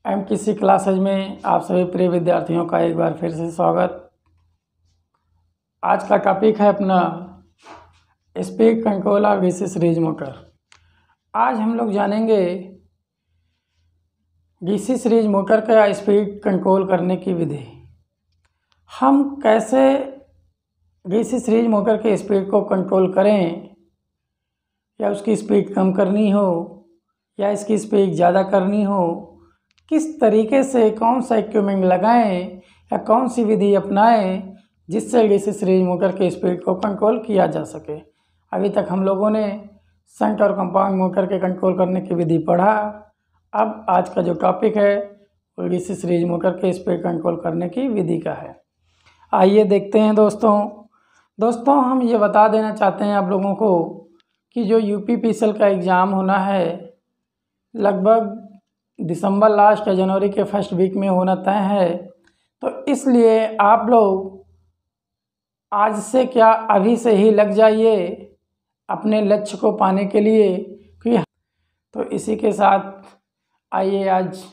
किसी क्लासेज में आप सभी प्रिय विद्यार्थियों का एक बार फिर से स्वागत। आज का टॉपिक है अपना speed control of DC series motor. आज हम लोग जानेंगे डीसी सीरीज मोटर का स्पीड कंट्रोल करने की विधि। हम कैसे डीसी सीरीज मोटर के स्पीड को कंट्रोल करें, या उसकी स्पीड कम करनी हो या इसकी स्पीड ज़्यादा करनी हो, किस तरीके से कौन सा इक्विपमेंट लगाएं या कौन सी विधि अपनाएं जिससे डीसी सीरीज मोटर के स्पीड को कंट्रोल किया जा सके। अभी तक हम लोगों ने शंट और कंपाउंड मोटर के कंट्रोल करने की विधि पढ़ा। अब आज का जो टॉपिक है वो डीसी सीरीज मोटर के स्पीड कंट्रोल करने की विधि का है। आइए देखते हैं दोस्तों हम ये बता देना चाहते हैं आप लोगों को कि जो यूपीपीसीएल का एग्ज़ाम होना है लगभग दिसंबर लास्ट या जनवरी के फर्स्ट वीक में होना तय है। तो इसलिए आप लोग आज से क्या अभी से ही लग जाइए अपने लक्ष्य को पाने के लिए। तो इसी के साथ आइए आज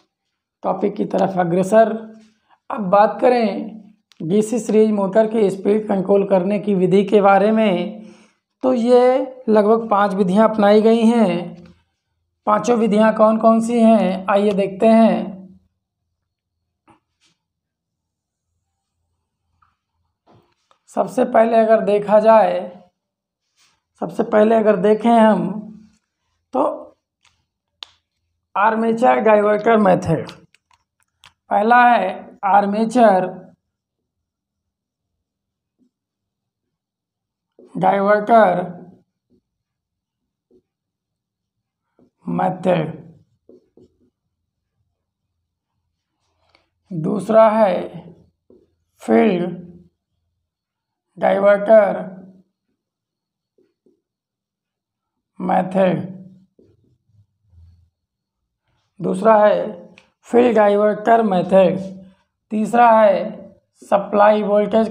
टॉपिक की तरफ अग्रसर। अब बात करें डीसी सीरीज मोटर की स्पीड कंट्रोल करने की विधि के बारे में, तो ये लगभग 5 विधियां अपनाई गई हैं। पांचों विधियां कौन कौन सी हैं आइए देखते हैं। सबसे पहले अगर देखें हम तो आर्मेचर डाइवर्टर मेथड। पहला है आर्मेचर डाइवर्टर मेथड। दूसरा है फील्ड डाइवर्टर मेथड। तीसरा है सप्लाई वोल्टेज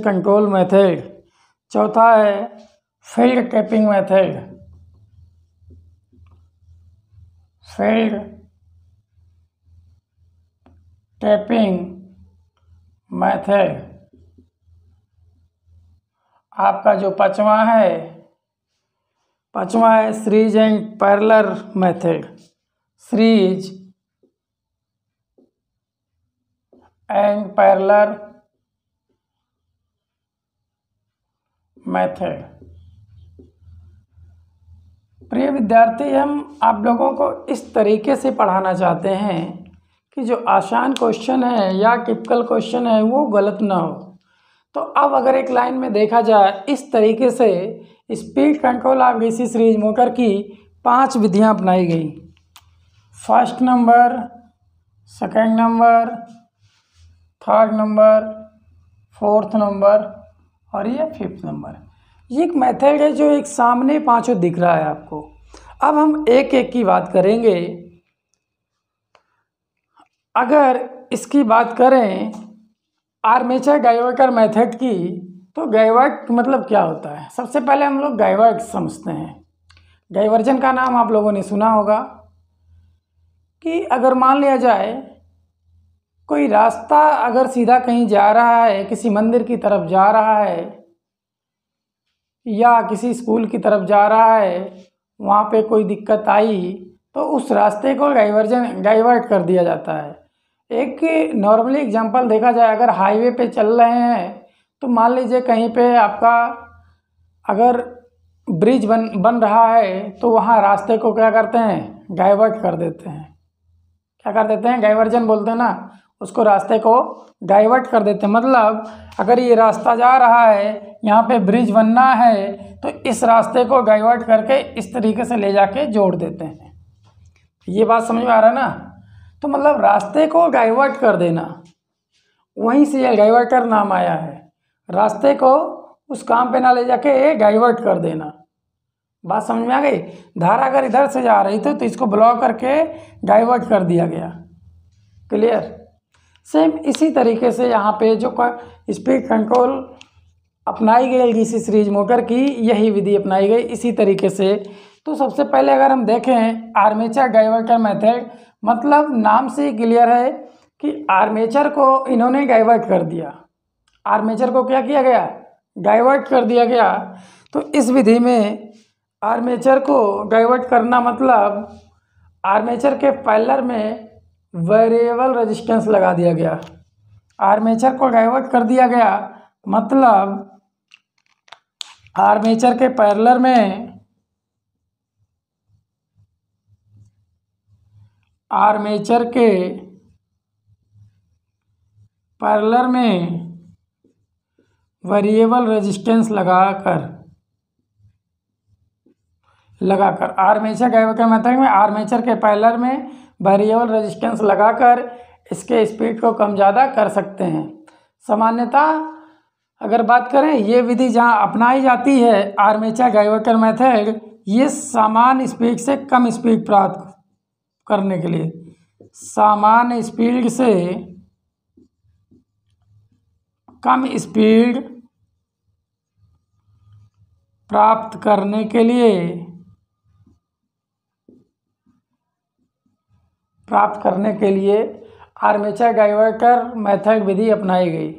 कंट्रोल मेथड। चौथा है फील्ड टैपिंग मेथड। आपका जो पांचवा है सीरीज एंड पैरेलल मेथड। प्रिय विद्यार्थी, हम आप लोगों को इस तरीके से पढ़ाना चाहते हैं कि जो आसान क्वेश्चन है या टिपिकल क्वेश्चन है वो गलत ना हो। तो अब अगर एक लाइन में देखा जाए इस तरीके से speed control of DC series motor की 5 विधियां अपनाई गई। First number, second number, third number, fourth number और ये 5th नंबर। ये एक मेथड है जो एक सामने पांचों दिख रहा है आपको। अब हम एक एक की बात करेंगे। अगर इसकी बात करें आर्मेचर डाइवर्टर मेथड की, तो डाइवर्ट मतलब क्या होता है। सबसे पहले हम लोग डाइवर्ट समझते हैं। डाइवर्जन का नाम आप लोगों ने सुना होगा कि अगर मान लिया जाए कोई रास्ता अगर सीधा कहीं जा रहा है, किसी मंदिर की तरफ जा रहा है या किसी स्कूल की तरफ जा रहा है, वहाँ पे कोई दिक्कत आई तो उस रास्ते को डाइवर्ट कर दिया जाता है। एक नॉर्मली एग्जांपल देखा जाए, अगर हाईवे पे चल रहे हैं तो मान लीजिए कहीं पे आपका अगर ब्रिज बन रहा है तो वहाँ रास्ते को क्या करते हैं, डाइवर्ट कर देते हैं। क्या कर देते हैं, डाइवर्जन बोलते हैं ना, उसको रास्ते को डाइवर्ट कर देते हैं। मतलब अगर ये रास्ता जा रहा है, यहाँ पे ब्रिज बनना है, तो इस रास्ते को डाइवर्ट करके इस तरीके से ले जाके जोड़ देते हैं। ये बात समझ में आ रहा है ना। तो मतलब रास्ते को डाइवर्ट कर देना, वहीं से ये डाइवर्टर नाम आया है। रास्ते को उस काम पे ना ले जाके डाइवर्ट कर देना। बात समझ में आ गई। धारा अगर इधर से जा रही थी तो इसको ब्लॉक करके डाइवर्ट कर दिया गया। क्लियर। सेम इसी तरीके से यहाँ पे जो स्पीड कंट्रोल अपनाई गई डीसी सीरीज मोटर की, यही विधि अपनाई गई इसी तरीके से। तो सबसे पहले अगर हम देखें आर्मेचर डाइवर्टर मेथड, मतलब नाम से ही क्लियर है कि आर्मेचर को इन्होंने डाइवर्ट कर दिया। आर्मेचर को क्या किया गया? डाइवर्ट कर दिया गया। तो इस विधि में आर्मेचर को डाइवर्ट करना मतलब आर्मेचर के पैरेलल में वेरिएबल रेजिस्टेंस लगा दिया गया। आर्मेचर को डाइवर्ट कर दिया गया मतलब आर्मेचर के पैरेलल में वेरिएबल रेजिस्टेंस लगाकर आर्मेचर डाइवर्टर मेथड में आर्मेचर के पैरेलल में वेरिएबल रेजिस्टेंस लगाकर इसके स्पीड को कम ज़्यादा कर सकते हैं। सामान्यतः अगर बात करें, ये विधि जहाँ अपनाई जाती है आर्मेचर डाइवर्टर मेथड, ये सामान्य स्पीड से कम स्पीड प्राप्त करने के लिए, सामान्य स्पीड से कम स्पीड प्राप्त करने के लिए आर्मेचर डाइवर्टर मेथड विधि अपनाई गई।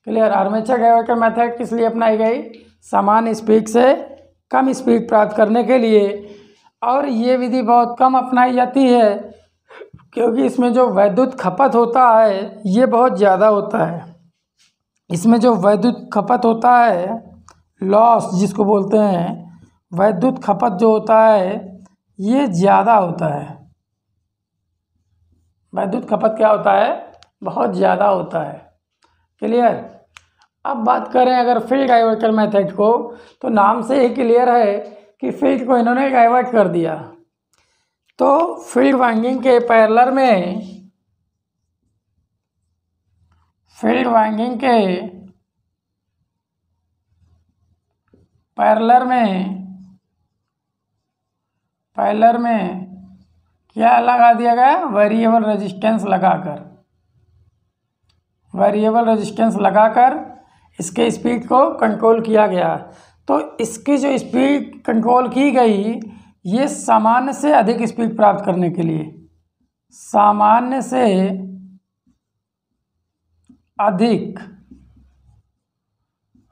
क्लियर। आर्मेचर डाइवर्टर मेथड किस लिए अपनाई गई? सामान्य स्पीड से कम स्पीड प्राप्त करने के लिए। और ये विधि बहुत कम अपनाई जाती है क्योंकि इसमें जो वैद्युत खपत होता है ये बहुत ज़्यादा होता है। इसमें जो वैद्युत खपत होता है, लॉस जिसको बोलते हैं, वैद्युत खपत जो होता है ये ज़्यादा होता है। वैद्युत खपत क्या होता है? बहुत ज़्यादा होता है। क्लियर। अब बात करें अगर फील्ड डाइवर्टर मेथड को, तो नाम से ही क्लियर है कि फील्ड को इन्होंने डाइवर्ट कर दिया। तो फील्ड वाइंडिंग के पैरेलल में क्या लगा दिया गया? वेरिएबल रेजिस्टेंस लगाकर इसके स्पीड को कंट्रोल किया गया। तो इसकी जो स्पीड कंट्रोल की गई, ये सामान्य से अधिक स्पीड प्राप्त करने के लिए, सामान्य से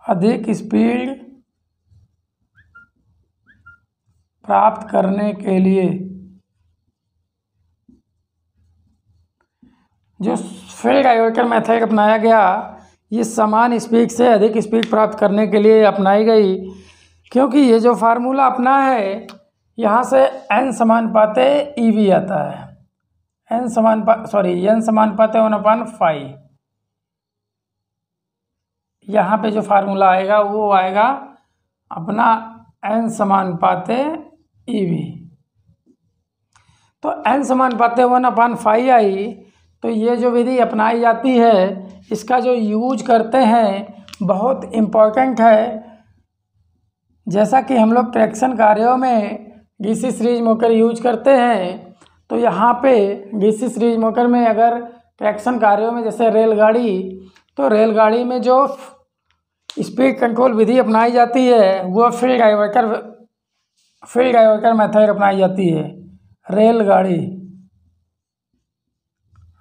अधिक स्पीड प्राप्त करने के लिए जो फील्ड डाइवर्टर मेथड अपनाया गया, ये समान स्पीड से अधिक स्पीड प्राप्त करने के लिए अपनाई गई। क्योंकि ये जो फार्मूला अपना है, यहाँ से n समानुपाते EV आता है, n समानुपाते 1/5। यहाँ पे जो फार्मूला आएगा वो आएगा अपना n समानुपाते EV। तो n समानुपाते 1/5 आई। तो ये जो विधि अपनाई जाती है, इसका जो यूज करते हैं बहुत इम्पोर्टेंट है। जैसा कि हम लोग ट्रैक्शन कार्यों में डीसी सीरीज मोटर यूज करते हैं, तो यहाँ पे डीसी सीरीज मोटर में अगर ट्रैक्शन कार्यों में जैसे रेलगाड़ी, तो रेलगाड़ी में जो स्पीड कंट्रोल विधि अपनाई जाती है वो फील्ड डाइवर्टर मेथड अपनाई जाती है।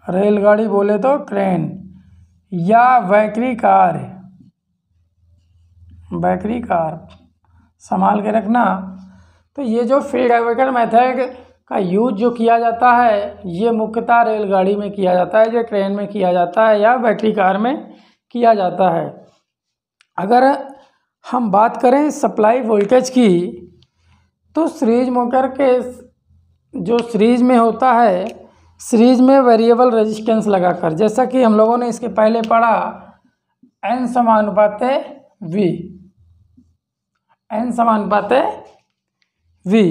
रेलगाड़ी बोले तो ट्रेन या बैटरी कार संभाल के रखना। तो ये जो फील्ड डाइवर्टर मेथड का यूज जो किया जाता है, ये मुख्यतः रेलगाड़ी में किया जाता है, जो ट्रेन में किया जाता है या बैटरी कार में किया जाता है। अगर हम बात करें सप्लाई वोल्टेज की, तो सीरीज मोटर के जो सीरीज में होता है, सीरीज में वेरिएबल रेजिस्टेंस लगाकर, जैसा कि हम लोगों ने इसके पहले पढ़ा n समानुपाते V,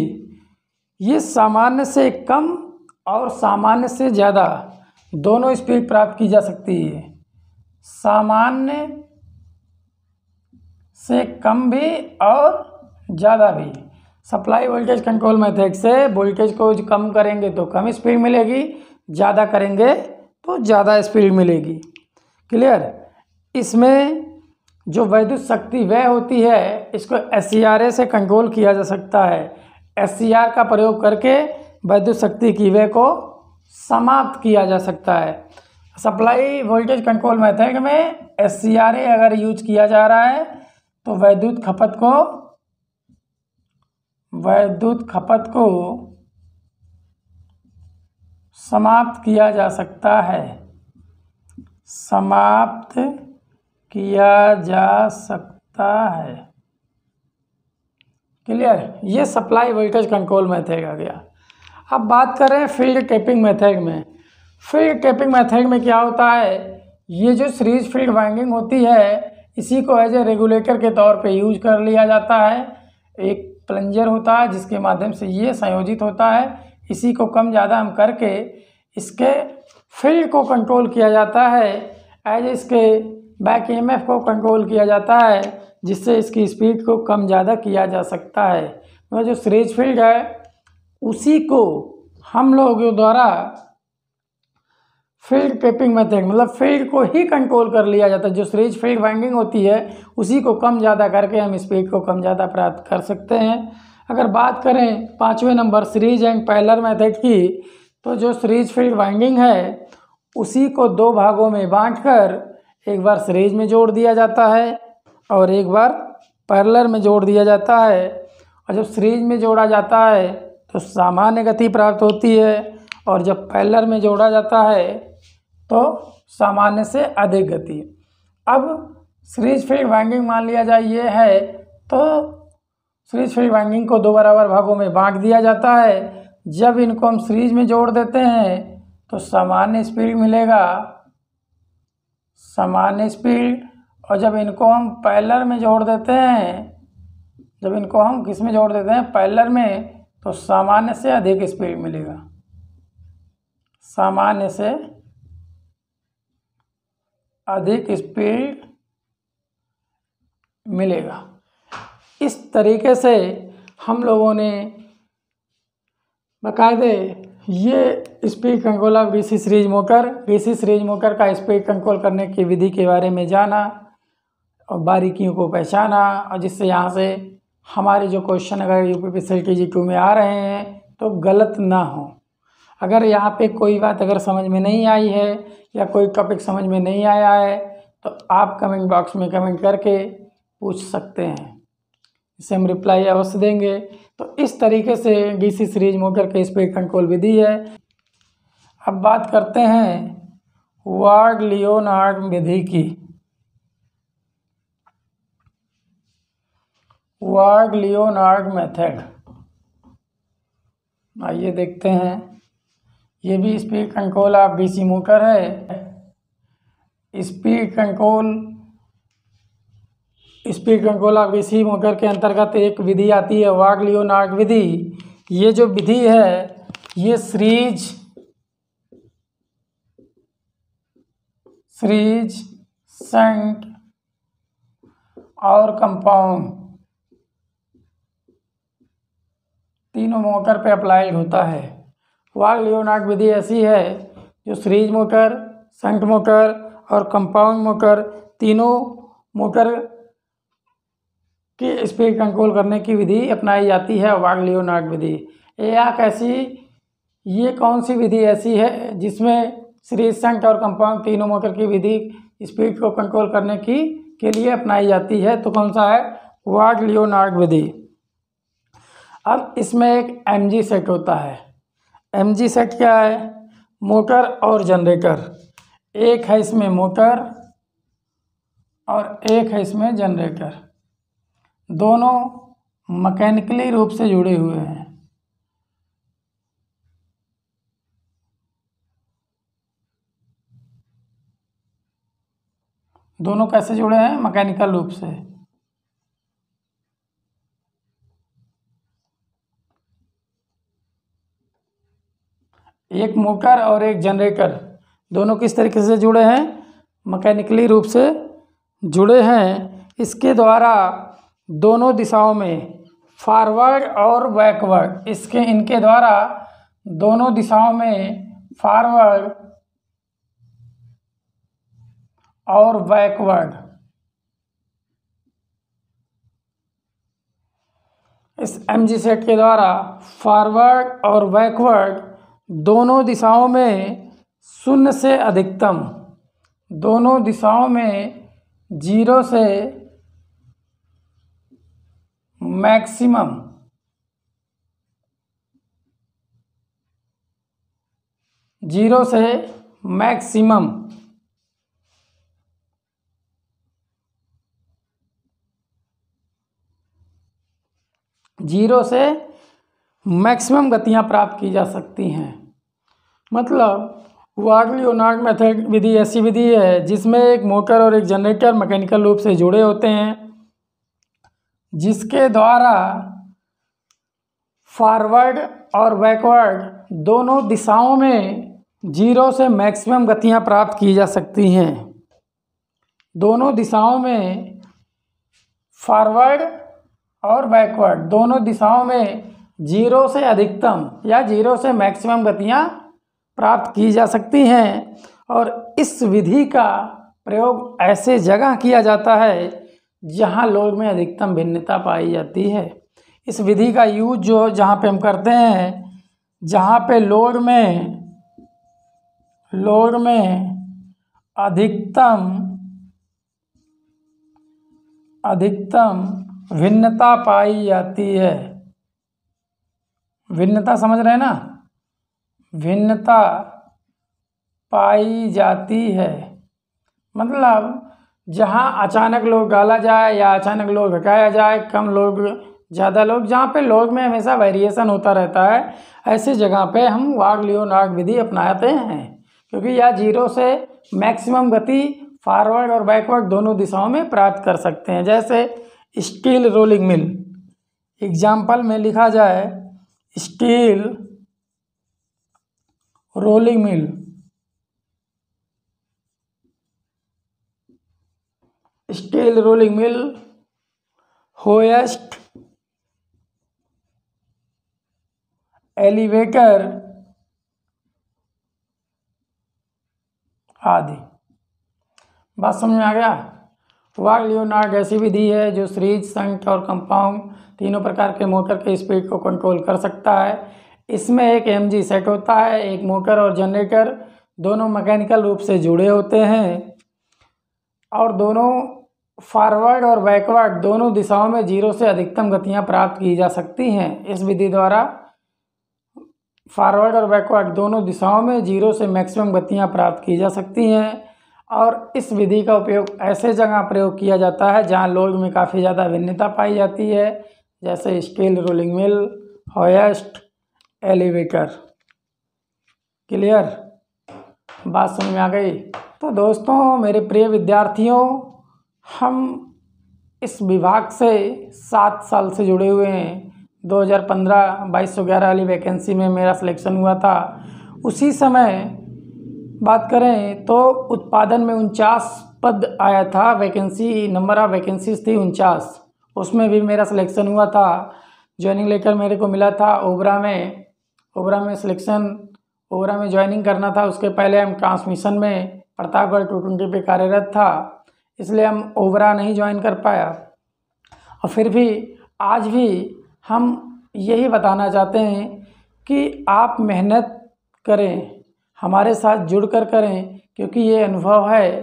ये सामान्य से कम और सामान्य से ज़्यादा दोनों स्पीड प्राप्त की जा सकती है। सामान्य से कम भी और ज़्यादा भी। सप्लाई वोल्टेज कंट्रोल मेथड से वोल्टेज को कम करेंगे तो कम स्पीड मिलेगी, ज़्यादा करेंगे तो ज़्यादा स्पीड मिलेगी। क्लियर। इसमें जो वैद्युत शक्ति व्यय होती है इसको SCRA से कंट्रोल किया जा सकता है। SCR का प्रयोग करके वैद्युत शक्ति की व्यय को समाप्त किया जा सकता है। सप्लाई वोल्टेज कंट्रोल मेथड में SCRA अगर यूज किया जा रहा है तो वैद्युत खपत को समाप्त किया जा सकता है। समाप्त किया जा सकता है। क्लियर। ये सप्लाई वोल्टेज कंट्रोल मेथड आ गया। अब बात करें फील्ड टैपिंग मेथड में। फील्ड टैपिंग मेथड में क्या होता है, ये जो सीरीज फील्ड वाइंडिंग होती है इसी को एज ए रेगुलेटर के तौर पे यूज कर लिया जाता है। एक प्लंजर होता है जिसके माध्यम से ये संयोजित होता है। इसी को कम ज़्यादा हम करके इसके फील्ड को कंट्रोल किया जाता है। एज इसके बैक EMF को कंट्रोल किया जाता है जिससे इसकी स्पीड को कम ज़्यादा किया जा सकता है। तो जो सीरीज फील्ड है उसी को हम लोगों द्वारा फील्ड टैपिंग मेथड मतलब फील्ड को ही कंट्रोल कर लिया जाता है। जो सीरीज फील्ड वाइंडिंग होती है उसी को कम ज़्यादा करके हम स्पीड को कम ज़्यादा प्राप्त कर सकते हैं। अगर बात करें 5वें number series and parallel method की, तो जो सीरीज फील्ड वाइंडिंग है उसी को दो भागों में बांटकर एक बार सीरीज में जोड़ दिया जाता है और एक बार पैरेलल में जोड़ दिया जाता है। और जब सीरीज में जोड़ा जाता है तो सामान्य गति प्राप्त होती है और जब पैरेलल में जोड़ा जाता है तो सामान्य से अधिक गति। अब सीरीज फील्ड वाइंडिंग मान लिया जाए ये है, तो सीरीज फील्ड वाइंडिंग को दो बराबर भागों में बांट दिया जाता है। जब इनको हम सीरीज में जोड़ देते हैं तो सामान्य स्पीड मिलेगा, सामान्य स्पीड। और जब इनको हम पैरेलल में जोड़ देते हैं, जब इनको हम किस में जोड़ देते हैं, पैरेलल में, तो सामान्य से अधिक स्पीड मिलेगा, सामान्य से अधिक स्पीड मिलेगा। इस तरीके से हम लोगों ने बाकायदे ये speed control of DC series motor का स्पीड कंट्रोल करने की विधि के बारे में जाना और बारीकियों को पहचाना, और जिससे यहाँ से हमारे जो क्वेश्चन अगर UPPSL TG2 में आ रहे हैं तो गलत ना हो। अगर यहाँ पे कोई बात अगर समझ में नहीं आई है या कोई टॉपिक समझ में नहीं आया है तो आप कमेंट बॉक्स में कमेंट करके पूछ सकते हैं, इसे हम रिप्लाई अवश्य देंगे। तो इस तरीके से DC सीरीज मोटर के स्पीड कंट्रोल विधि है। अब बात करते हैं वार्ग-लियोनार्ड विधि की। वार्ग-लियोनार्ड मेथड, आइए देखते हैं। ये भी speed control of DC motor है। Speed control of DC motor के अंतर्गत एक विधि आती है वार्ग-लियोनार्ड विधि। ये जो विधि है ये सीरीज, शंट और कंपाउंड तीनों मोटर पे अप्लाइड होता है। वार्ग-लियोनार्ड विधि ऐसी है जो सीरीज मोटर, शंट मोटर और कंपाउंड मोटर तीनों मोटर की स्पीड कंट्रोल करने की विधि अपनाई जाती है, वार्ग-लियोनार्ड विधि। ये कौन सी विधि ऐसी है जिसमें सीरीज, शंट और कंपाउंड तीनों मोटर की विधि स्पीड को कंट्रोल करने के लिए अपनाई जाती है, तो कौन सा है, वार्ग-लियोनार्ड विधि। अब इसमें एक MG सेट होता है। MG सेट क्या है, मोटर और जनरेटर। एक है इसमें मोटर और एक है इसमें जनरेटर, दोनों मैकेनिकली रूप से जुड़े हुए हैं। दोनों कैसे जुड़े हैं, मैकेनिकल रूप से। एक मोटर और एक जनरेटर दोनों किस तरीके से जुड़े हैं, मैकेनिकली रूप से जुड़े हैं। इसके द्वारा दोनों दिशाओं में फॉरवर्ड और बैकवर्ड, इनके द्वारा दोनों दिशाओं में फॉरवर्ड और बैकवर्ड। इस mg सेट के द्वारा फॉरवर्ड और बैकवर्ड दोनों दिशाओं में 0 से अधिकतम, दोनों दिशाओं में 0 से मैक्सिमम, जीरो से मैक्सिमम गतियां प्राप्त की जा सकती हैं। मतलब वार्ग-लियोनार्ड मेथड विधि ऐसी विधि है जिसमें एक मोटर और एक जनरेटर मैकेनिकल रूप से जुड़े होते हैं, जिसके द्वारा फॉरवर्ड और बैकवर्ड दोनों दिशाओं में 0 से मैक्सिमम गतियां प्राप्त की जा सकती हैं। दोनों दिशाओं में फॉरवर्ड और बैकवर्ड दोनों दिशाओं में 0 से अधिकतम या 0 से मैक्सिमम गतियां प्राप्त की जा सकती हैं। और इस विधि का प्रयोग ऐसे जगह किया जाता है जहां लोड में अधिकतम भिन्नता पाई जाती है। इस विधि का यूज जो जहाँ पे हम करते हैं, जहाँ पे लोड में अधिकतम भिन्नता पाई जाती है। भिन्नता समझ रहे हैं ना, भिन्नता पाई जाती है मतलब जहाँ अचानक लोड डाला जाए या अचानक लोड घटाया जाए, कम लोड ज़्यादा लोड, जहाँ पे लोड में हमेशा वेरिएशन होता रहता है, ऐसी जगह पे हम वार्ग-लियोनार्ड विधि अपनाते हैं, क्योंकि यह 0 से मैक्सिमम गति फॉरवर्ड और बैकवर्ड दोनों दिशाओं में प्राप्त कर सकते हैं। जैसे स्टील रोलिंग मिल, एग्जाम्पल में लिखा जाए steel rolling mill, steel rolling mill hoist elevator आदि। बात समझ में आ गया। वार्ग-लियोनार्ड ऐसी विधि है जो सीरीज, शंट और कंपाउंड तीनों प्रकार के मोटर के स्पीड को कंट्रोल कर सकता है। इसमें एक mg सेट होता है, एक मोटर और जनरेटर दोनों मैकेनिकल रूप से जुड़े होते हैं और दोनों फॉरवर्ड और बैकवर्ड दोनों दिशाओं में 0 से अधिकतम गतियां प्राप्त की जा सकती हैं। इस विधि द्वारा फॉरवर्ड और बैकवर्ड दोनों दिशाओं में 0 से मैक्सिमम गतियां प्राप्त की जा सकती हैं। और इस विधि का उपयोग ऐसे जगह प्रयोग किया जाता है जहां लोड में काफ़ी ज़्यादा भिन्नता पाई जाती है, जैसे steel rolling mill, hoist elevator. Clear, बात समझ में आ गई। तो दोस्तों, मेरे प्रिय विद्यार्थियों, हम इस विभाग से 7 साल से जुड़े हुए हैं। 2015 2211 वाली वैकेंसी में मेरा सिलेक्शन हुआ था। उसी समय बात करें तो उत्पादन में 49 पद आया था, वैकेंसी नंबर ऑफ वैकेंसीज थी 49, उसमें भी मेरा सिलेक्शन हुआ था। ज्वाइनिंग लेटर मेरे को मिला था ओबरा में सिलेक्शन, ओबरा में ज्वाइनिंग करना था। उसके पहले हम ट्रांसमिशन में प्रतापगढ़ 220 पे कार्यरत था, इसलिए हम ओबरा नहीं ज्वाइन कर पाया। और फिर भी आज भी हम यही बताना चाहते हैं कि आप मेहनत करें, हमारे साथ जुड़कर करें, क्योंकि ये अनुभव है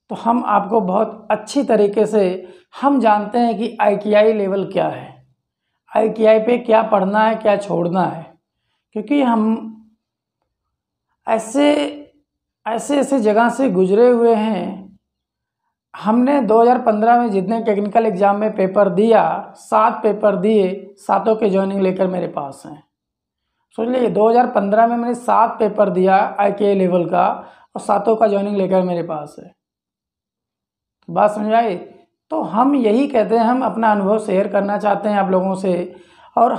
तो हम आपको बहुत अच्छी तरीके से, हम जानते हैं कि ITI लेवल क्या है, ITI पे क्या पढ़ना है, क्या छोड़ना है, क्योंकि हम ऐसे जगह से गुजरे हुए हैं। हमने 2015 में जितने टेक्निकल एग्ज़ाम में पेपर दिया, 7 पेपर दिए, 7 के ज्वाइनिंग लेकर मेरे पास हैं। सोच लीजिए, 2015 में मैंने 7 पेपर दिया ITI लेवल का और 7 का ज्वाइनिंग लेकर मेरे पास है। बात समझ आई। तो हम यही कहते हैं, हम अपना अनुभव शेयर करना चाहते हैं आप लोगों से। और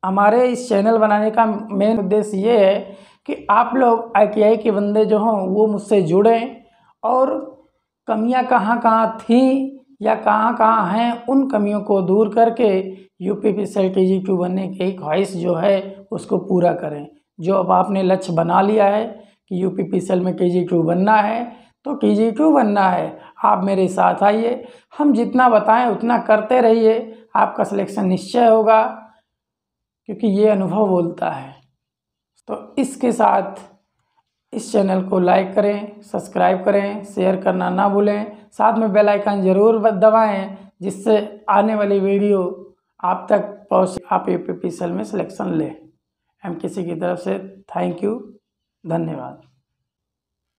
हमारे इस चैनल बनाने का मेन उद्देश्य ये है कि आप लोग ITI के बंदे जो हों वो मुझसे जुड़ें और कमियां कहाँ कहाँ थीं या कहाँ कहाँ हैं, उन कमियों को दूर करके UPPCL KG2 बनने की ख्वाहिश जो है उसको पूरा करें। जो अब आपने लक्ष्य बना लिया है कि UPPCL में KG2 बनना है, तो KG2 बनना है, आप मेरे साथ आइए, हम जितना बताएं उतना करते रहिए, आपका सिलेक्शन निश्चय होगा, क्योंकि ये अनुभव बोलता है। तो इसके साथ इस चैनल को लाइक करें, सब्सक्राइब करें, शेयर करना ना भूलें, साथ में बेल आइकन ज़रूर दबाएं, जिससे आने वाली वीडियो आप तक पहुँचे, आप APPCL में सिलेक्शन लें। MKC की तरफ से थैंक यू, धन्यवाद।